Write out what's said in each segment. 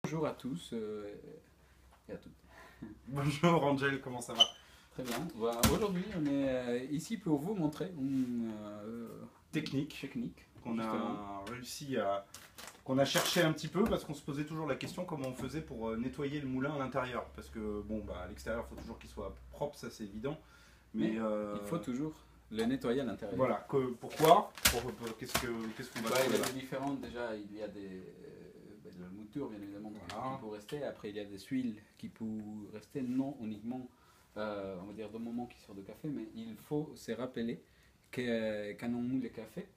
Bonjour à tous et à toutes. Bonjour Angel, comment ça va? Très bien. Voilà, aujourd'hui, on est ici pour vous montrer une technique qu'on a réussi à... qu'on a cherché un petit peu parce qu'on se posait toujours la question comment on faisait pour nettoyer le moulin à l'intérieur. Parce que bon, bah, à l'extérieur, il faut toujours qu'il soit propre, ça c'est évident. Mais il faut toujours le nettoyer à l'intérieur. Voilà, pourquoi qu'est-ce qu'on va Il y trouver a des différentes, déjà, il y a la mouture bien évidemment voilà. qui peut rester, après il y a des huiles qui peuvent rester, non uniquement on va dire de moments qui sortent de café, mais il faut se rappeler que quand on moule le café,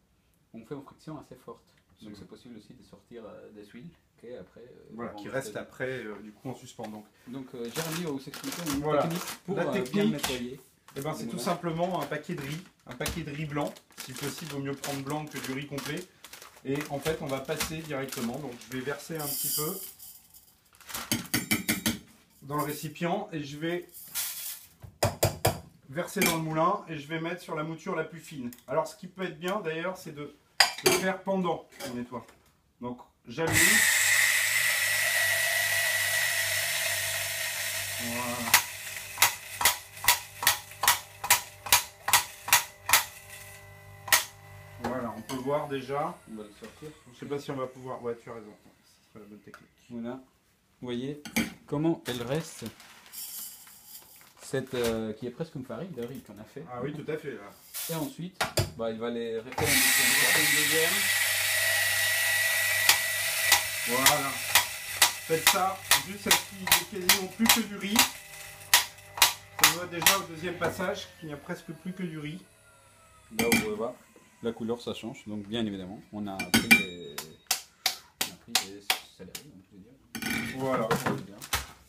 on fait une friction assez forte. Donc c'est possible aussi de sortir des huiles qui après voilà, qui restent après du coup en suspens. Donc Jérémy va vous expliquer une voilà. technique pour La bien technique, nettoyer. eh ben, c'est tout simplement un paquet de riz blanc. Si possible, il vaut mieux prendre blanc que du riz complet. Et en fait, on va passer directement. Donc, je vais verser un petit peu dans le récipient et je vais verser dans le moulin et je vais mettre sur la mouture la plus fine. Alors, ce qui peut être bien d'ailleurs, c'est de faire pendant qu'on nettoie. Donc, j'allume. Voilà. Voilà, on peut voir déjà. On va le sortir. Je sais pas si on va pouvoir. Ouais, tu as raison. Ce serait la bonne technique. Voilà. Vous voyez comment elle reste, cette qui est presque une farine de riz qu'on a fait. Ah oui, tout à fait là. Et ensuite, il va les refaire une deuxième. Voilà. Faites ça juste à ce qu'il n'y ait quasiment plus que du riz. Ça voit déjà au deuxième passage qu'il n'y a presque plus que du riz. Là vous pouvez voir, la couleur ça change, donc bien évidemment, on a pris des céleri, on peut dire. Voilà.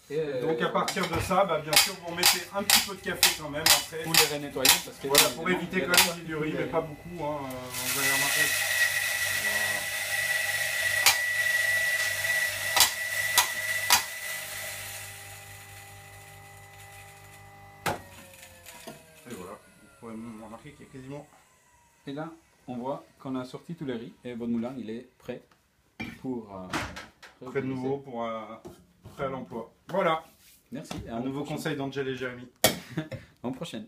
Et donc à partir de ça, bien sûr vous remettez un petit peu de café quand même après. Pour les renettoyer, parce que voilà, pour éviter quand même du riz, mais pas beaucoup. Hein, on va y remarquer. Et voilà, vous pouvez remarquer qu'il y a quasiment... Et là, on voit qu'on a sorti tous les riz et votre moulin il est prêt pour... prêt de nouveau, prêt à l'emploi. Voilà. Merci. Un nouveau conseil d'Angel et Jérémy. À la prochaine.